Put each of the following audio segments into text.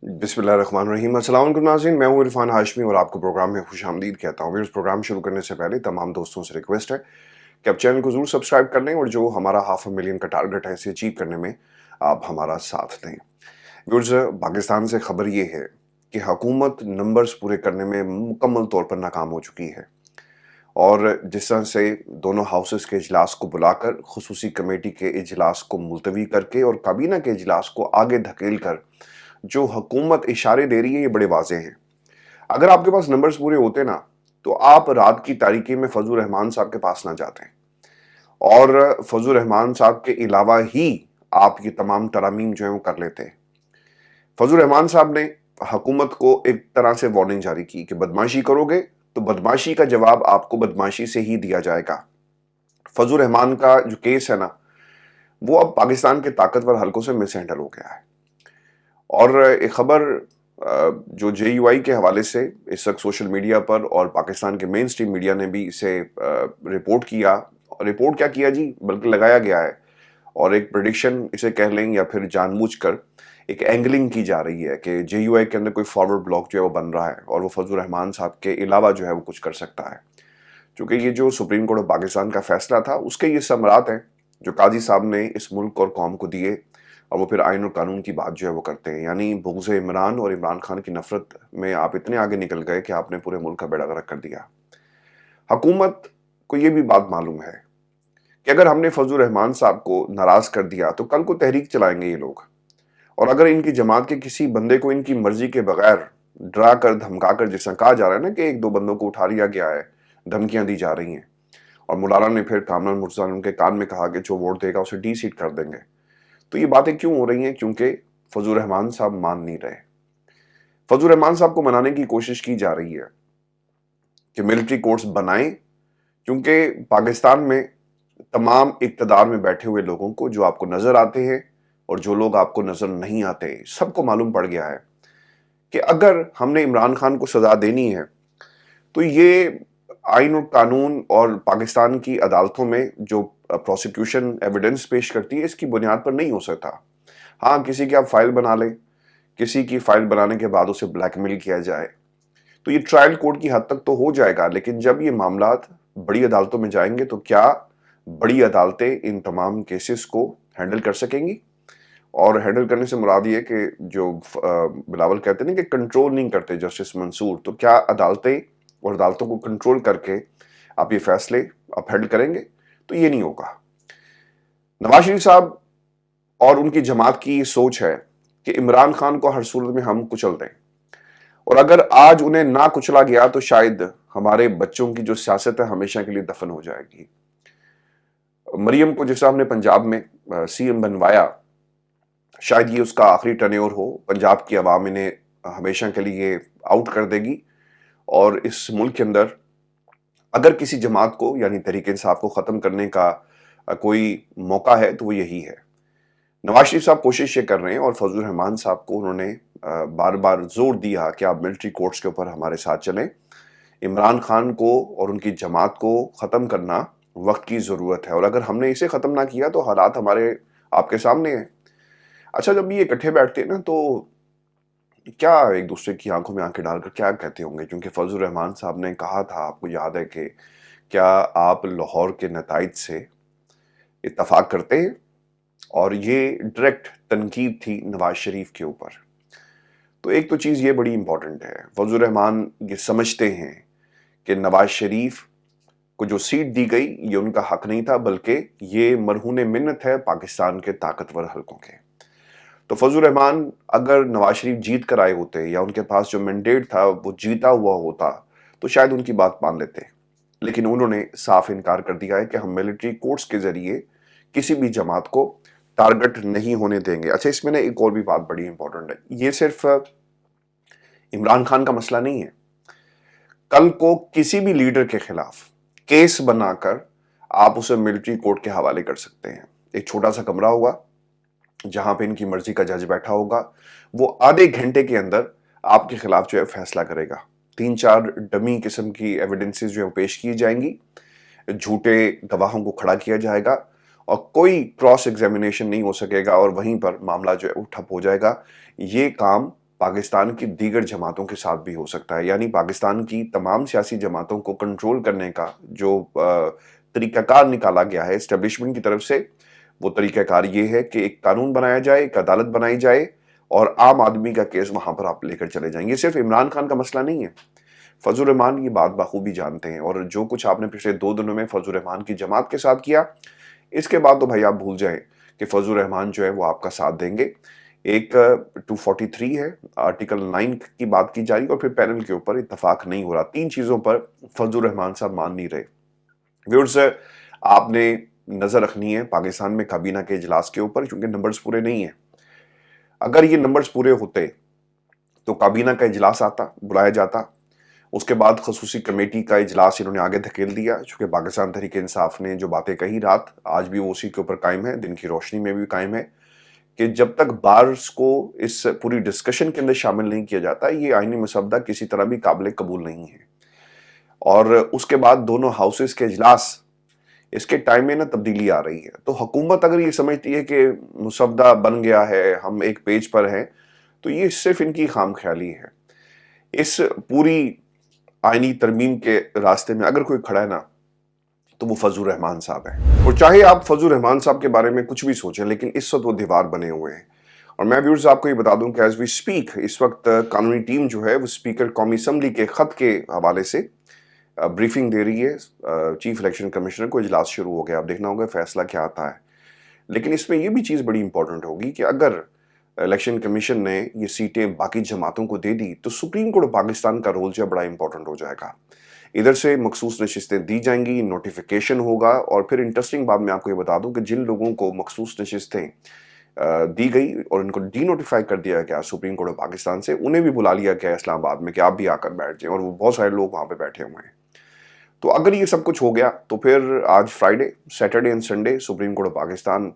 बिस्मिल्लाहिर्रहमानिर्रहीम। अस्सलाम वालेकुम नाज़रीन, मैं हूँ इरफान हाशमी और आपको प्रोग्राम में खुश आमदीद कहता हूँ। इस प्रोग्राम शुरू करने से पहले तमाम दोस्तों से रिक्वेस्ट है कि आप चैनल को ज़रूर सब्सक्राइब कर लें और जो हमारा 500,000 का टारगेट है इसे अचीव करने में आप हमारा साथ दें। व्यूअर्स, पाकिस्तान से खबर ये है कि हुकूमत नंबर्स पूरे करने में मुकम्मल तौर पर नाकाम हो चुकी है और जिस तरह से दोनों हाउसेस के इजलास को बुलाकर खुसूसी कमेटी के इजलास को मुलतवी करके और काबीना के इजलास को आगे धकेल कर जो हुकूमत इशारे दे रही है, ये बड़े वाज़ेह हैं। अगर आपके पास नंबर्स पूरे होते ना, तो आप रात की तारीकी में फजल रहमान साहब के पास ना जाते और फजल रहमान साहब के अलावा ही आप ये तमाम तरामीम जो है वो कर लेते। फजल रहमान साहब ने हुकूमत को एक तरह से वार्निंग जारी की कि बदमाशी करोगे तो बदमाशी का जवाब आपको बदमाशी से ही दिया जाएगा। फजल रहमान का जो केस है ना, वो अब पाकिस्तान के ताकतवर हलकों से मिस हैंडल हो गया है। और एक खबर जो JUI के हवाले से इस वक्त सोशल मीडिया पर और पाकिस्तान के मेन स्ट्रीम मीडिया ने भी इसे रिपोर्ट किया। रिपोर्ट क्या किया जी, बल्कि लगाया गया है और एक प्रेडिक्शन इसे कह लें या फिर जानबूझकर एक एंगलिंग की जा रही है कि JUI के अंदर कोई फॉरवर्ड ब्लॉक जो है वो बन रहा है और वो फजल रहमान साहब के अलावा जो है वो कुछ कर सकता है। क्योंकि ये जो सुप्रीम कोर्ट ऑफ पाकिस्तान का फैसला था उसके ये समरात हैं जो काजी साहब ने इस मुल्क और कौम को दिए और वो फिर आइन और कानून की बात जो है वो करते हैं। यानी बुग़्ज़ इमरान और इमरान खान की नफरत में आप इतने आगे निकल गए कि आपने पूरे मुल्क का बेड़ा गर्क कर दिया। हुकूमत को ये भी बात मालूम है कि अगर हमने फजल रहमान साहब को नाराज कर दिया तो कल को तहरीक चलाएंगे ये लोग, और अगर इनकी जमात के किसी बंदे को इनकी मर्जी के बगैर डरा कर धमका कर, जिसना कहा जा रहा है ना कि एक दो बंदों को उठा लिया गया है, धमकियां दी जा रही हैं और मुलाना ने फिर कामरान मुर्तज़ा ने उनके कान में कहा कि जो वोट देगा उसे डी सीट कर देंगे। तो ये बातें क्यों हो रही हैं? क्योंकि फजल रहमान साहब मान नहीं रहे। फजल रहमान साहब को मनाने की कोशिश की जा रही है कि मिलिट्री कोर्ट्स बनाएं, क्योंकि पाकिस्तान में तमाम इक़्तिदार में बैठे हुए लोगों को जो आपको नजर आते हैं और जो लोग आपको नजर नहीं आते, सबको मालूम पड़ गया है कि अगर हमने इमरान खान को सजा देनी है तो ये आइन और कानून और पाकिस्तान की अदालतों में जो प्रोसिक्यूशन एविडेंस पेश करती है इसकी बुनियाद पर नहीं हो सकता। हाँ, किसी की आप फाइल बना लें, किसी की फाइल बनाने के बाद उसे ब्लैकमेल किया जाए तो ये ट्रायल कोर्ट की हद तक तो हो जाएगा, लेकिन जब ये मामलात बड़ी अदालतों में जाएंगे तो क्या बड़ी अदालतें इन तमाम केसेस को हैंडल कर सकेंगी? और हैंडल करने से मुराद ये कि जो बिलावल कहते हैं ना कि कंट्रोल नहीं करते जस्टिस मंसूर, तो क्या अदालतें और अदालतों को कंट्रोल करके आप ये फैसले अपहेल्ड करेंगे? तो ये नहीं होगा। नवाज शरीफ साहब और उनकी जमात की ये सोच है कि इमरान खान को हर सूरत में हम कुचल दें, और अगर आज उन्हें ना कुचला गया तो शायद हमारे बच्चों की जो सियासत है हमेशा के लिए दफन हो जाएगी। मरियम को जैसा हमने पंजाब में CM बनवाया, शायद ये उसका आखिरी टर्न्योर हो। पंजाब की आवाम इन्हें हमेशा के लिए आउट कर देगी और इस मुल्क के अंदर अगर किसी जमात को यानी तहरीक इंसाफ को ख़त्म करने का कोई मौका है तो वो यही है। नवाज शरीफ साहब कोशिश ये कर रहे हैं और फजल रहमान साहब को उन्होंने बार बार जोर दिया कि आप मिलिट्री कोर्ट्स के ऊपर हमारे साथ चलें। इमरान खान को और उनकी जमात को ख़त्म करना वक्त की ज़रूरत है और अगर हमने इसे ख़त्म ना किया तो हालात हमारे आपके सामने हैं। अच्छा, जब ये इकट्ठे बैठते हैं ना तो क्या एक दूसरे की आंखों में आंखें डालकर क्या कहते होंगे? क्योंकि फजल रहमान साहब ने कहा था, आपको याद है कि क्या आप लाहौर के नताइज से इत्तफाक करते हैं? और ये डायरेक्ट तनकीद थी नवाज शरीफ के ऊपर। तो एक तो चीज़ ये बड़ी इंपॉर्टेंट है, फजल रहमान ये समझते हैं कि नवाज शरीफ को जो सीट दी गई ये उनका हक नहीं था, बल्कि ये मरहून मिन्नत है पाकिस्तान के ताकतवर हलकों के। तो फजल रहमान अगर नवाज शरीफ जीत कर आए होते या उनके पास जो मैंडेट था वो जीता हुआ होता तो शायद उनकी बात मान लेते, लेकिन उन्होंने साफ इनकार कर दिया है कि हम मिलिट्री कोर्ट्स के जरिए किसी भी जमात को टारगेट नहीं होने देंगे। अच्छा, इसमें ना एक और भी बात बड़ी इंपॉर्टेंट है, ये सिर्फ इमरान खान का मसला नहीं है। कल को किसी भी लीडर के खिलाफ केस बनाकर आप उसे मिलिट्री कोर्ट के हवाले कर सकते हैं। एक छोटा सा कमरा होगा जहां पे इनकी मर्जी का जज बैठा होगा, वो आधे घंटे के अंदर आपके खिलाफ जो है फैसला करेगा। 3-4 डमी किस्म की एविडेंसेस जो है पेश की जाएंगी, झूठे गवाहों को खड़ा किया जाएगा और कोई क्रॉस एग्जामिनेशन नहीं हो सकेगा और वहीं पर मामला जो है वो ठप हो जाएगा। ये काम पाकिस्तान की दीगर जमातों के साथ भी हो सकता है। यानी पाकिस्तान की तमाम सियासी जमातों को कंट्रोल करने का जो तरीकाकार निकाला गया है एस्टेब्लिशमेंट की तरफ से, वो तरीकाकार ये है कि एक कानून बनाया जाए, एक अदालत बनाई जाए और आम आदमी का केस वहां पर आप लेकर चले जाएंगे। सिर्फ इमरान खान का मसला नहीं है, फजल रहमान ये बात बखूबी जानते हैं। और जो कुछ आपने पिछले 2 दिनों में फजल रहमान की जमात के साथ किया, इसके बाद तो भाई आप भूल जाएं कि फजल रहमान जो है वो आपका साथ देंगे। एक 243 है, आर्टिकल 9 की बात की जा रही है, और फिर पैनल के ऊपर इत्तेफाक नहीं हो रहा। 3 चीजों पर फजल रहमान साहब मान नहीं रहे। व्यूअर्स, आपने नजर रखनी है पाकिस्तान में काबीना के इजलास के ऊपर, क्योंकि नंबर्स पूरे नहीं है। अगर ये नंबर्स पूरे होते तो काबीना का इजलास आता, बुलाया जाता, उसके बाद खसूसी कमेटी का इजलास इन्होंने आगे धकेल दिया, चूंकि पाकिस्तान तहरीक इंसाफ ने जो बातें कही रात, आज भी वो उसी के ऊपर कायम है, दिन की रोशनी में भी कायम है, कि जब तक बार्स को इस पूरी डिस्कशन के अंदर शामिल नहीं किया जाता, ये आईनी मसवदा किसी तरह भी काबिल कबूल नहीं है। और उसके बाद दोनों हाउसेस के इजलास, इसके टाइम में ना तब्दीली आ रही है। तो हुकूमत अगर ये समझती है कि मसवदा बन गया है, हम एक पेज पर हैं, तो ये सिर्फ इनकी खामख्याली है। इस पूरी आईनी तरमीम के रास्ते में अगर कोई खड़ा है ना, तो वो फजल रहमान साहब हैं। और चाहे आप फजल रहमान साहब के बारे में कुछ भी सोचें, लेकिन इस वक्त वो दीवार बने हुए हैं। और मैं व्यूअर्स आपको ये बता दूं कि एज वी स्पीक, इस वक्त कानूनी टीम जो है वो स्पीकर कौमी असम्बली के खत के हवाले से ब्रीफिंग दे रही है। चीफ इलेक्शन कमिश्नर को इजलास शुरू हो गया, अब देखना होगा फैसला क्या आता है। लेकिन इसमें यह भी चीज़ बड़ी इंपॉर्टेंट होगी कि अगर इलेक्शन कमीशन ने ये सीटें बाकी जमातों को दे दी, तो सुप्रीम कोर्ट पाकिस्तान का रोल जो है बड़ा इंपॉर्टेंट हो जाएगा। इधर से मखसूस नशिस्तें दी जाएंगी, नोटिफिकेशन होगा, और फिर इंटरेस्टिंग बात मैं आपको ये बता दूं कि जिन लोगों को मखसूस नशिस्तें दी गई और इनको डी नोटिफाई कर दिया गया सुप्रीम कोर्ट ऑफ पाकिस्तान से, उन्हें भी बुला लिया गया इस्लामाबाद में कि आप भी आकर बैठ जाएं, और वो बहुत सारे लोग वहां पे बैठे हुए हैं। तो अगर ये सब कुछ हो गया तो फिर आज Friday, Saturday and Sunday supreme court of Pakistan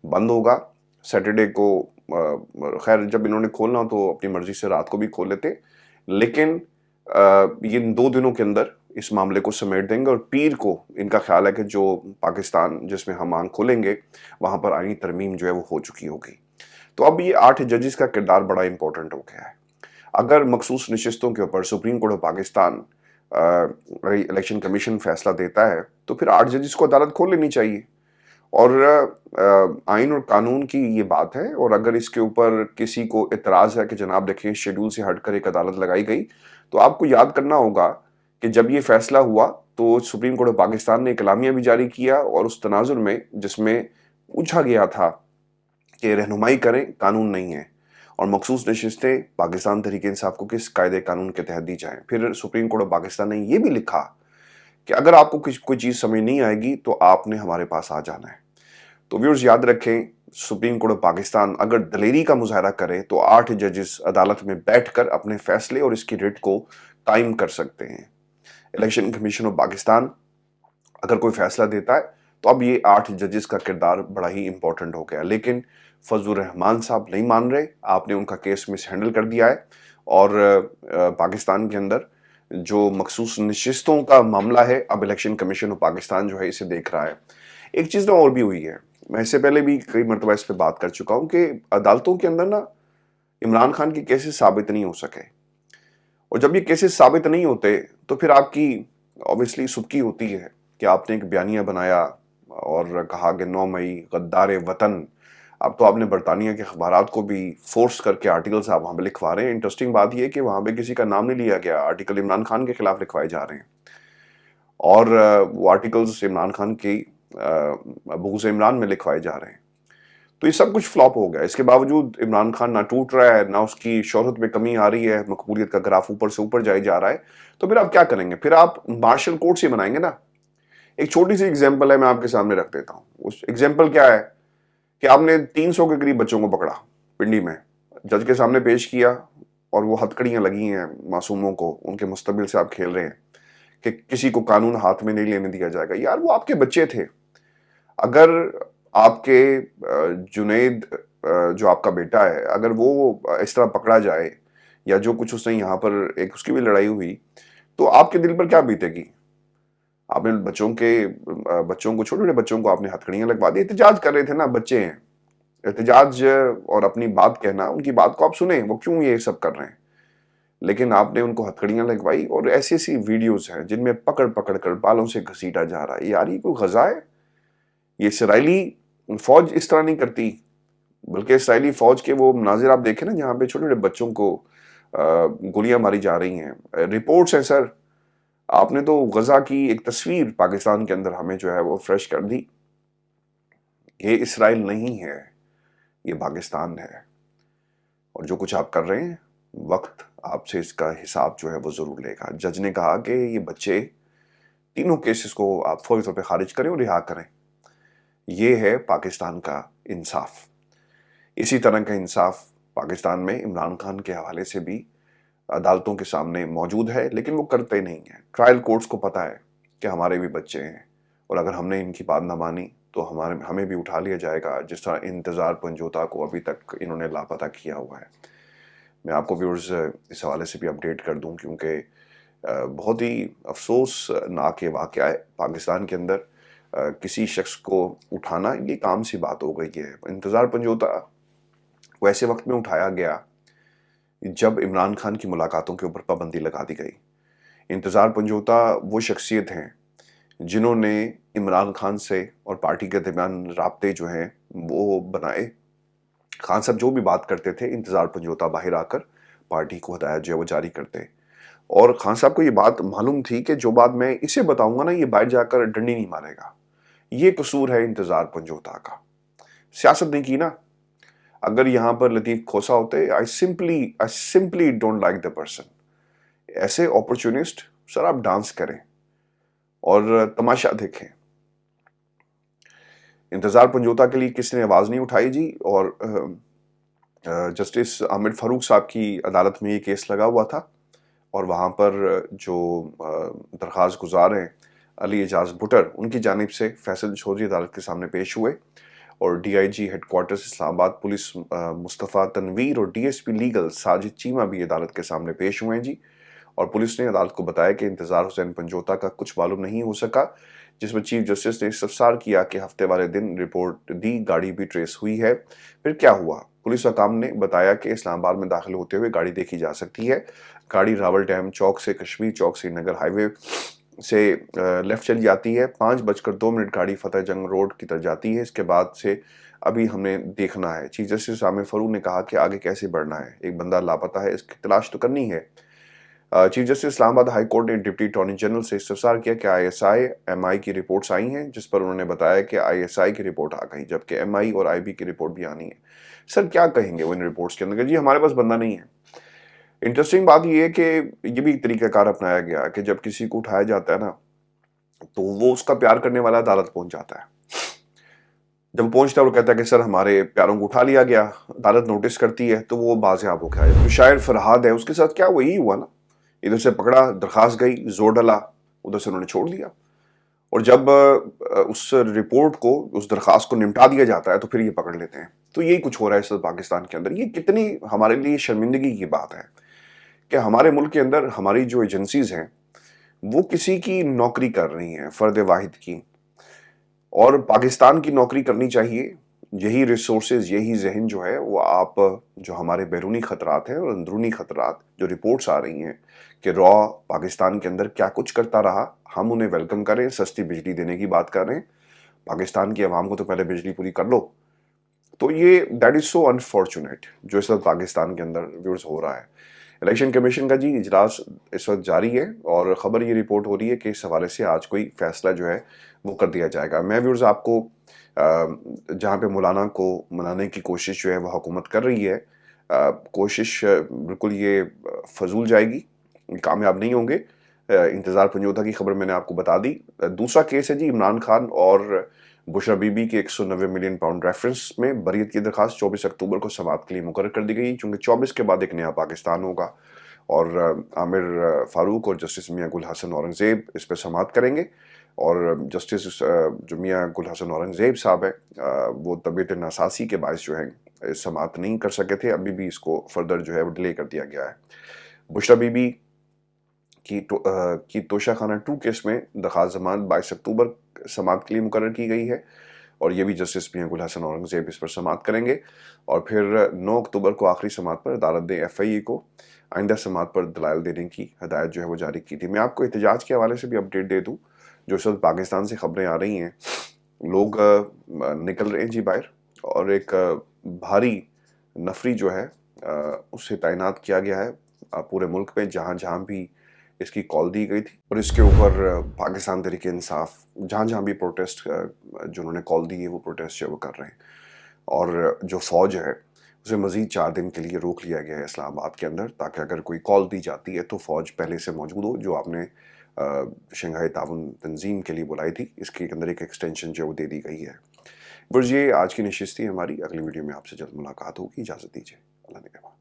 बंद होगा। सैटरडे को खैर जब इन्होंने खोलना तो अपनी मर्जी से रात को भी खोल लेते, लेकिन ये 2 दिनों के अंदर इस मामले को समेट देंगे, और पीर को इनका ख्याल है कि जो पाकिस्तान जिसमें हम आंख खोलेंगे वहां पर आईनी तरमीम जो है वो हो चुकी होगी। तो अब ये 8 जजेस का किरदार बड़ा इंपॉर्टेंट हो गया है। अगर मखसूस नशिस्तों के ऊपर supreme court of Pakistan election commission फैसला देता है, तो फिर 8 जजेस को अदालत खोल लेनी चाहिए। और आइन और कानून की ये बात है, और अगर इसके ऊपर किसी को इतराज़ है कि जनाब देखिए शेड्यूल से हटकर एक अदालत लगाई गई, तो आपको याद करना होगा कि जब ये फैसला हुआ तो सुप्रीम कोर्ट ऑफ पाकिस्तान ने एक एलामिया भी जारी किया, और उस तनाजुर में जिसमें पूछा गया था कि रहनुमाई करें, कानून नहीं है, और मखसूस नशिस्तें पाकिस्तान तहरीक इंसाफ को किस कायदे कानून के तहत दी जाएं। फिर सुप्रीम कोर्ट ऑफ पाकिस्तान ने यह भी लिखा कि अगर आपको कोई चीज़ समझ नहीं आएगी तो आपने हमारे पास आ जाना है। तो व्यूअर्स याद रखें, सुप्रीम कोर्ट ऑफ पाकिस्तान अगर दलेरी का मुजाहरा करे तो 8 जजेस अदालत में बैठकर अपने फैसले और इसकी रेट को कायम कर सकते हैं। इलेक्शन कमीशन ऑफ पाकिस्तान अगर कोई फैसला देता है तो अब ये 8 जजेस का किरदार बड़ा ही इंपॉर्टेंट हो गया। लेकिन फजल रहमान साहब नहीं मान रहे, आपने उनका केस मिस हैंडल कर दिया है, और पाकिस्तान के अंदर जो मखसूस नशिस्तों का मामला है, अब इलेक्शन कमीशन ऑफ पाकिस्तान जो है इसे देख रहा है। एक चीज़ ना और भी हुई है, मैं इससे पहले भी कई मरतबा इस पर बात कर चुका हूँ कि अदालतों के अंदर ना इमरान खान के केसेस साबित नहीं हो सके, और जब ये केसेस साबित नहीं होते तो फिर आपकी ऑब्वियसली सुबकी होती है कि आपने एक बयानिया बनाया और कहा कि 9 मई गद्दार वतन। अब तो आपने बरतानिया के अखबारात को भी फोर्स करके आर्टिकल्स आप वहाँ पे लिखवा रहे हैं। इंटरेस्टिंग बात यह है कि वहाँ पे किसी का नाम नहीं लिया गया, आर्टिकल इमरान खान के खिलाफ लिखवाए जा रहे हैं, और वो आर्टिकल्स इमरान खान की बगुज़ इमरान में लिखवाए जा रहे हैं। तो ये सब कुछ फ्लॉप हो गया। इसके बावजूद इमरान खान ना टूट रहा है, ना उसकी शोहरत में कमी आ रही है, मकबूलियत का ग्राफ ऊपर से ऊपर जाए जा रहा है। तो फिर आप क्या करेंगे? फिर आप मार्शल कोर्ट से बनाएंगे ना। एक छोटी सी एग्जांपल है, मैं आपके सामने रख देता हूँ। उस एग्जांपल क्या है कि आपने 300 के करीब बच्चों को पकड़ा पिंडी में, जज के सामने पेश किया, और वो हथकड़ियाँ लगी हैं मासूमों को, उनके मुस्तकबिल से आप खेल रहे हैं कि किसी को कानून हाथ में नहीं लेने दिया जाएगा। यार वो आपके बच्चे थे। अगर आपके जुनैद जो आपका बेटा है, अगर वो इस तरह पकड़ा जाए, या जो कुछ उसने यहाँ पर एक उसकी भी लड़ाई हुई, तो आपके दिल पर क्या बीतेगी? आपने बच्चों को, छोटे छोटे बच्चों को आपने हथकड़ियां लगवा दी, एहतजाज कर रहे थे ना, बच्चे हैं। एहतजाज और अपनी बात कहना, उनकी बात को आप सुने, वो क्यों ये सब कर रहे हैं। लेकिन आपने उनको हथकड़ियां लगवाई और ऐसी ऐसी वीडियोस हैं जिनमें पकड़ पकड़ कर बालों से घसीटा जा रहा है। यार ये कोई गजा है? ये इसराइली फौज इस तरह नहीं करती। बल्कि इसराइली फौज के वो मनाजिर आप देखें ना, जहाँ पे छोटे छोटे बच्चों को गोलियां मारी जा रही हैं। रिपोर्ट्स हैं सर। आपने तो गजा की एक तस्वीर पाकिस्तान के अंदर हमें जो है वो फ्रेश कर दी। ये इसराइल नहीं है, ये पाकिस्तान है। और जो कुछ आप कर रहे हैं, वक्त आपसे इसका हिसाब जो है वो जरूर लेगा। जज ने कहा कि ये बच्चे, तीनों केसेस को आप फौरी तौर पे खारिज करें और रिहा करें। ये है पाकिस्तान का इंसाफ। इसी तरह का इंसाफ पाकिस्तान में इमरान खान के हवाले से भी अदालतों के सामने मौजूद है, लेकिन वो करते नहीं है। ट्रायल कोर्ट्स को पता है कि हमारे भी बच्चे हैं और अगर हमने इनकी बात ना मानी तो हमें भी उठा लिया जाएगा, जिस तरह इंतजार पंजोता को अभी तक इन्होंने लापता किया हुआ है। मैं आपको व्यूअर्स इस हवाले से भी अपडेट कर दूं, क्योंकि बहुत ही अफसोसनाक ये वाक़या है। पाकिस्तान के अंदर किसी शख्स को उठाना ये काम सी बात हो गई है। इंतजार पंजोता को ऐसे वक्त में उठाया गया जब इमरान खान की मुलाकातों के ऊपर पाबंदी लगा दी गई। इंतजार पंजोता वो शख्सियत हैं जिन्होंने इमरान खान से और पार्टी के दरमियान राब्ते जो हैं वो बनाए। खान साहब जो भी बात करते थे, इंतजार पंजोता बाहर आकर पार्टी को हदायत जो है वो जारी करते। और खान साहब को ये बात मालूम थी कि जो बात मैं इसे बताऊंगा ना, ये बाहर जाकर डंडी नहीं मारेगा। ये कसूर है इंतजार पंजोता का। सियासत नहीं की ना। अगर यहां पर लतीफ खोसा होते, I simply don't like the person. ऐसे अपॉर्चुनिस्ट सर, आप डांस करें और तमाशा देखें। इंतजार पंजोता के लिए किसी ने आवाज नहीं उठाई जी। और जस्टिस आमिर फारूक साहब की अदालत में ये केस लगा हुआ था और वहां पर जो दरख्वास्त गुजार हैं अली एजाज बुटर, उनकी जानिब से फैसल चौधरी अदालत के सामने पेश हुए और DIG headquarters Islamabad police Mustafa Tanveer और डीएसपी लीगल साजिद चीमा भी अदालत के सामने पेश हुए हैं जी। और पुलिस ने अदालत को बताया कि इंतजार हुसैन पंजोता का कुछ मालूम नहीं हो सका, जिसमें चीफ जस्टिस ने इस्तफसार किया कि हफ्ते वाले दिन रिपोर्ट दी, गाड़ी भी ट्रेस हुई है। फिर क्या हुआ? पुलिस हकाम ने बताया कि इस्लामाबाद में दाखिल होते हुए गाड़ी देखी जा सकती है। गाड़ी रावल डैम चौक से कश्मीर चौक श्रीनगर हाईवे से लेफ्ट चली जाती है। 5:02 गाड़ी फतेह जंग रोड की तरफ जाती है। इसके बाद से अभी हमें देखना है। चीफ जस्टिस आमिर फारूक ने कहा कि आगे कैसे बढ़ना है, एक बंदा लापता है, इसकी तलाश तो करनी है। Chief justice Islamabad high court ने डिप्टी अटॉर्नी जनरल से इस्तफसार किया कि आईएसआई एमआई की रिपोर्ट्स आई हैं, जिस पर उन्होंने बताया कि आईएसआई की रिपोर्ट आ गई, जबकि एमआई और आईबी की रिपोर्ट भी आनी है। सर क्या कहेंगे वो इन रिपोर्ट्स के अंदर? जी हमारे पास बंदा नहीं है। इंटरेस्टिंग बात ये है कि ये भी एक तरीकाकार अपनाया गया कि जब किसी को उठाया जाता है ना, तो वो उसका प्यार करने वाला अदालत पहुंच जाता है। जब पहुंचता है वो कहता है कि सर हमारे प्यारों को उठा लिया गया। अदालत नोटिस करती है तो वो बाजियाब हो गया। तो शायर फरहाद है, उसके साथ क्या वही हुआ ना, इधर से पकड़ा, दरखास्त गई, जोर डाला, उधर से उन्होंने छोड़ दिया। और जब उस रिपोर्ट को, उस दरखास्त को निपटा दिया जाता है तो फिर ये पकड़ लेते हैं। तो यही कुछ हो रहा है इस वक्त पाकिस्तान के अंदर। ये कितनी हमारे लिए शर्मिंदगी की बात है कि हमारे मुल्क के अंदर हमारी जो एजेंसीज हैं वो किसी की नौकरी कर रही हैं, फर्द वाहिद की, और पाकिस्तान की नौकरी करनी चाहिए। यही रिसोर्सेज, यही जहन जो है वो आप, जो हमारे बैरूनी खतरात हैं और अंदरूनी खतरात, जो रिपोर्ट्स आ रही हैं कि रॉ पाकिस्तान के अंदर क्या कुछ करता रहा, हम उन्हें वेलकम करें। सस्ती बिजली देने की बात कर रहे हैं, पाकिस्तान की आवाम को तो पहले बिजली पूरी कर लो। तो ये दैट इज सो अनफॉर्चुनेट जो इस वक्त पाकिस्तान के अंदर व्यूअर्स हो रहा है। इलेक्शन कमीशन का जी इजलास इस वक्त जारी है और ख़बर ये रिपोर्ट हो रही है कि इस हवाले से आज कोई फैसला जो है वो कर दिया जाएगा। मैं व्यूअर्स आपको जहाँ पे मौलाना को मनाने की कोशिश जो है वो हुकूमत कर रही है, कोशिश बिल्कुल ये फजूल जाएगी, कामयाब नहीं होंगे। इंतजार पंजोता की खबर मैंने आपको बता दी। दूसरा केस है जी इमरान खान और बुशरा बीबी के 190 मिलियन पाउंड रेफरेंस में बरीत की दरखास्त 24 अक्टूबर को समाअत के लिए मुकर्रर कर दी गई, क्योंकि 24 के बाद एक नया पाकिस्तान होगा और आमिर फारूक और जस्टिस मियाँ गुल हसन औरंगज़ेब इस पर समाअत करेंगे। और जस्टिस जो मियाँ गुल हसन औरंगज़ेब साहब हैं, वो तबीयत नासासी के बायस जो है समाअत नहीं कर सके थे। अभी भी इसको फर्दर जो है वो डिले कर दिया गया है। बुशरा बीबी की तोशाखाना 2 केस में दरखास्त जमानत 22 अक्टूबर समाअत के लिए मुकर्रर की गई है اور یہ بھی جسٹس میاں گل حسن اورنگزیب اس پر سماعت کریں گے، اور پھر 9 اکتوبر کو آخری سماعت پر عدالت نے FIA کو آئندہ سماعت پر دلائل دینے کی ہدایت جو ہے وہ جاری کی تھی۔ میں آپ کو احتجاج کے حوالے سے بھی اپڈیٹ دے دوں، جو اس وقت پاکستان سے خبریں آ رہی ہیں، لوگ نکل رہے ہیں جی باہر، اور ایک بھاری نفری جو ہے اسے تعینات کیا گیا ہے پورے ملک میں جہاں جہاں بھی اس کی کال دی گئی تھی، اور اس کے اوپر پاکستان تحریک انصاف جہاں جہاں بھی پروٹیسٹ جو انہوں نے کال دی ہے وہ پروٹیسٹ جو وہ کر رہے ہیں، اور جو فوج ہے اسے مزید 4 دن کے لیے روک لیا گیا ہے اسلام آباد کے اندر، تاکہ اگر کوئی کال دی جاتی ہے تو فوج پہلے سے موجود ہو، جو آپ نے شنگھائی تعاون تنظیم کے لیے بلائی تھی، اس کے اندر ایک ایکسٹینشن جو وہ دے دی گئی ہے۔ بس یہ آج کی نشست تھی ہماری، اگلی ویڈیو میں آپ سے جلد ملاقات ہوگی، اجازت دیجیے، اللہ نگہبان۔